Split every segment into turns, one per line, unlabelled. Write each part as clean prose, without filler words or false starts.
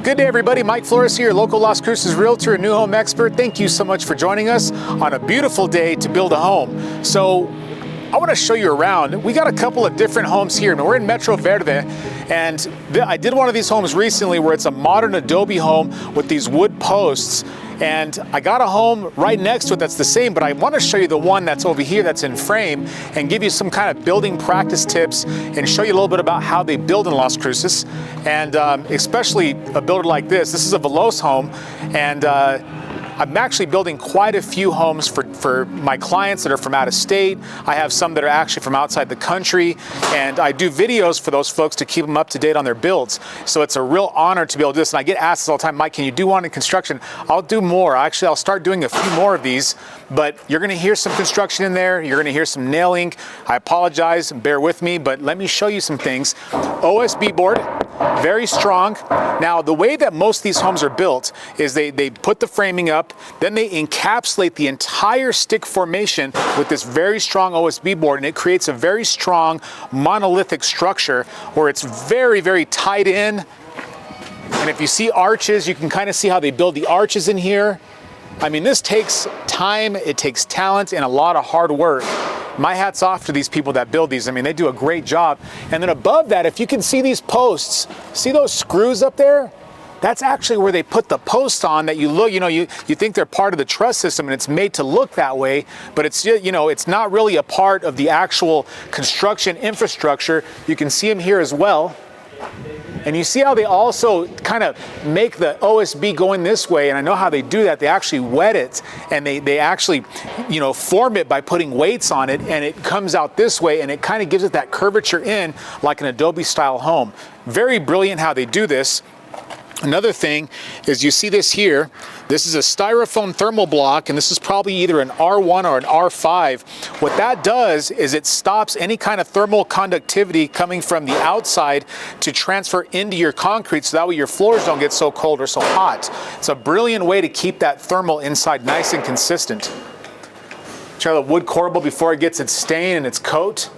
Good day, everybody. Mike Flores here, local Las Cruces realtor and new home expert. Thank you so much for joining us on a beautiful day to build a home. So I want to show you around. We got a couple of different homes here. We're in Metro Verde, and I did one of these homes recently where it's a modern adobe home with these wood posts. And I got a home right next to it that's the same, but I want to show you the one that's over here that's in frame and give you some kind of building practice tips and show you a little bit about how they build in Las Cruces. And especially a builder like this is a Veloz home, and I'm actually building quite a few homes for my clients that are from out of state. I have some that are actually from outside the country, and I do videos for those folks to keep them up to date on their builds. So it's a real honor to be able to do this. And I get asked this all the time, Mike, can you do one in construction? I'll do more. Actually, I'll start doing a few more of these, but you're gonna hear some construction in there. You're gonna hear some nailing. I apologize, bear with me, but let me show you some things. OSB board, very strong. Now, the way that most of these homes are built is they put the framing up, then they encapsulate the entire stick formation with this very strong OSB board, and it creates a very strong monolithic structure where it's very, very tight in. And if you see arches, you can kind of see how they build the arches in here. I mean, this takes time, it takes talent, and a lot of hard work. My hat's off to these people that build these. I mean, they do a great job. And then above that, if you can see these posts, see those screws up there? That's actually where they put the posts on that you look, you think they're part of the truss system and it's made to look that way, but it's, it's not really a part of the actual construction infrastructure. You can see them here as well. And you see how they also kind of make the OSB go in this way, and I know how they do that. They actually wet it, and they actually, form it by putting weights on it, and it comes out this way, and it kind of gives it that curvature in like an Adobe style home. Very brilliant how they do this. Another thing is you see this here. This is a styrofoam thermal block, and this is probably either an R1 or an R5. What that does is it stops any kind of thermal conductivity coming from the outside to transfer into your concrete, so that way your floors don't get so cold or so hot. It's a brilliant way to keep that thermal inside nice and consistent. Try the wood corbel before it gets its stain and its coat.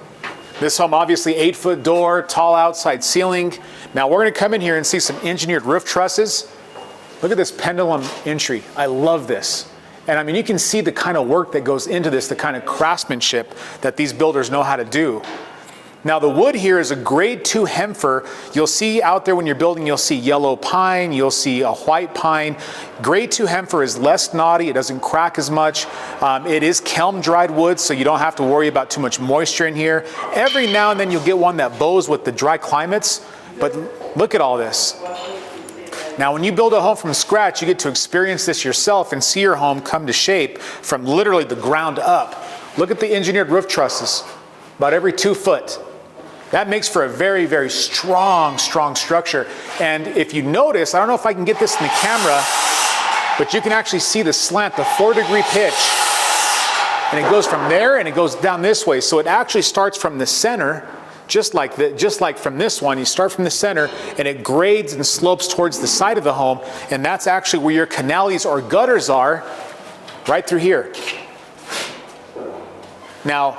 This home, obviously 8-foot door, tall outside ceiling. Now we're gonna come in here and see some engineered roof trusses. Look at this pendulum entry. I love this. And I mean, you can see the kind of work that goes into this, the kind of craftsmanship that these builders know how to do. Now the wood here is a grade 2 Hemfer. You'll see out there when you're building, you'll see yellow pine, you'll see a white pine. Grade 2 Hemfer is less knotty, it doesn't crack as much. It is kiln dried wood, so you don't have to worry about too much moisture in here. Every now and then you'll get one that bows with the dry climates, but look at all this. Now when you build a home from scratch, you get to experience this yourself and see your home come to shape from literally the ground up. Look at the engineered roof trusses, about every 2 foot. That makes for a very, very strong structure. And if you notice, I don't know if I can get this in the camera, but you can actually see the slant, the 4-degree pitch. And it goes from there and it goes down this way. So it actually starts from the center, just like from this one. You start from the center and it grades and slopes towards the side of the home. And that's actually where your canales or gutters are, right through here. Now,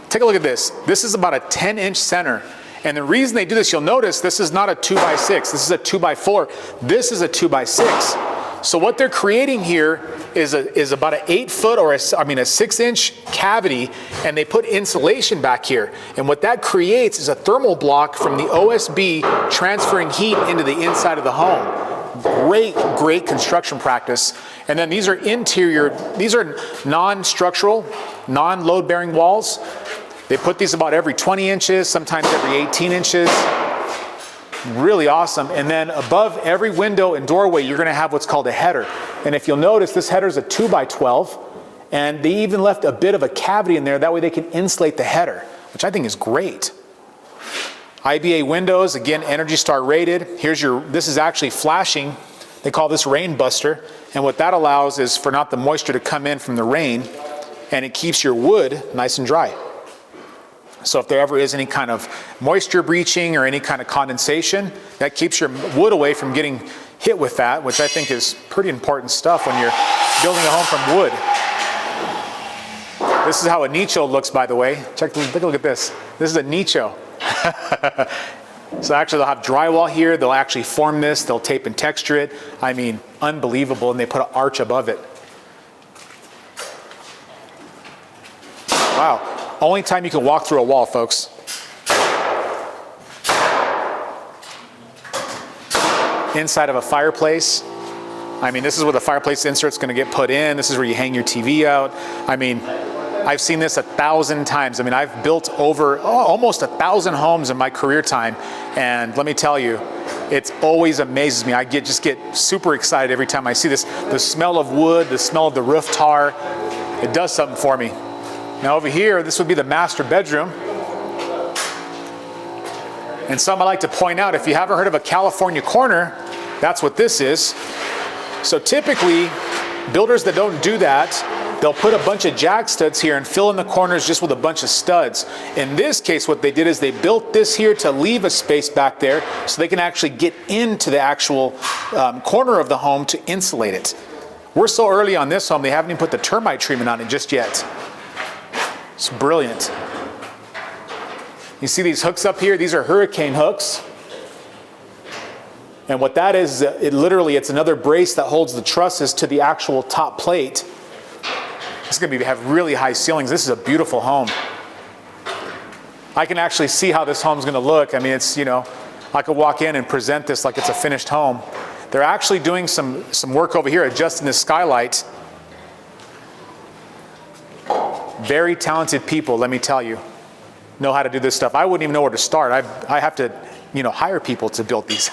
take a look at this. This is about a 10-inch center. And the reason they do this, you'll notice this is not a 2x6. This is a 2x4. This is a 2x6. So what they're creating here is about an 8-foot or a 6-inch cavity, and they put insulation back here. And what that creates is a thermal block from the OSB transferring heat into the inside of the home. Great construction practice. And then these are interior, these are non-structural, non-load bearing walls. They put these about every 20 inches, sometimes every 18 inches. Really awesome. And then above every window and doorway, you're gonna have what's called a header. And if you'll notice, this header is a 2x12, and they even left a bit of a cavity in there, that way they can insulate the header, which I think is great. IBA windows, again, Energy Star rated. This is actually flashing. They call this rain buster. And what that allows is for not the moisture to come in from the rain, and it keeps your wood nice and dry. So if there ever is any kind of moisture breaching or any kind of condensation, that keeps your wood away from getting hit with that, which I think is pretty important stuff when you're building a home from wood. This is how a nicho looks, by the way. Take a look at this. This is a nicho. So actually they'll have drywall here, they'll actually form this, they'll tape and texture it. I mean, unbelievable, and they put an arch above it. Wow, only time you can walk through a wall, folks. Inside of a fireplace. I mean, this is where the fireplace insert's gonna get put in. This is where you hang your TV out. I mean, I've seen this 1,000 times. I mean, I've built over almost 1,000 homes in my career time. And let me tell you, it always amazes me. I just get super excited every time I see this. The smell of wood, the smell of the roof tar, it does something for me. Now over here, this would be the master bedroom. And something I like to point out, if you haven't heard of a California corner, that's what this is. So typically, builders that don't do that, they'll put a bunch of jack studs here and fill in the corners just with a bunch of studs. In this case, what they did is they built this here to leave a space back there so they can actually get into the actual corner of the home to insulate it. We're so early on this home, they haven't even put the termite treatment on it just yet. It's brilliant. You see these hooks up here? These are hurricane hooks. And what that is, it's another brace that holds the trusses to the actual top plate. It's going to have really high ceilings. This is a beautiful home. I can actually see how this home's going to look. I mean, it's, you know, I could walk in and present this like it's a finished home. They're actually doing some work over here, adjusting the skylight. Very talented people, let me tell you, know how to do this stuff. I wouldn't even know where to start. I have to, you know, hire people to build these.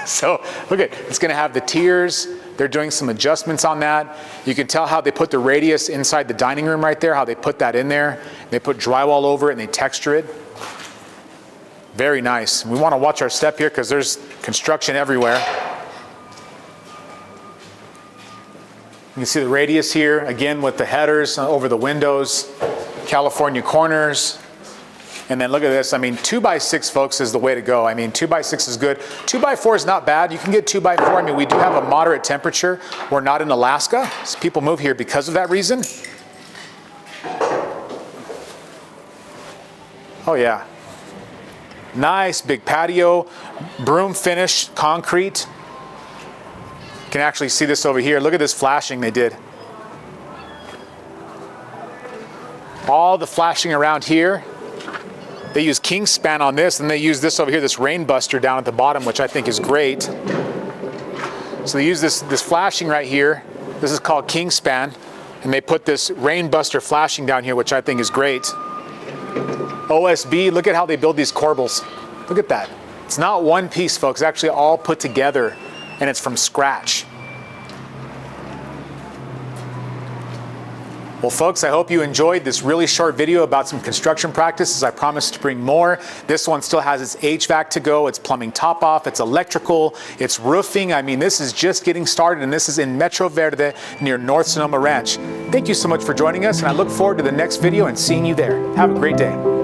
So look at, it's going to have the tiers. They're doing some adjustments on that. You can tell how they put the radius inside the dining room right there, how they put that in there. They put drywall over it and they texture it. Very nice. We want to watch our step here because there's construction everywhere. You can see the radius here, again with the headers over the windows, California corners. And then look at this. I mean, 2x6, folks, is the way to go. I mean, 2x6 is good. 2x4 is not bad. You can get 2x4. I mean, we do have a moderate temperature. We're not in Alaska, so people move here because of that reason. Oh, yeah. Nice big patio, broom finish, concrete. You can actually see this over here. Look at this flashing they did. All the flashing around here. They use Kingspan on this, and they use this over here, this rain buster down at the bottom, which I think is great. So they use this flashing right here. This is called Kingspan, and they put this rain buster flashing down here, which I think is great. OSB, look at how they build these corbels. Look at that. It's not one piece, folks. It's actually all put together, and it's from scratch. Well, folks, I hope you enjoyed this really short video about some construction practices. I promise to bring more. This one still has its HVAC to go, its plumbing top off, it's electrical, it's roofing. I mean, this is just getting started, and this is in Metro Verde near North Sonoma Ranch. Thank you so much for joining us, and I look forward to the next video and seeing you there. Have a great day.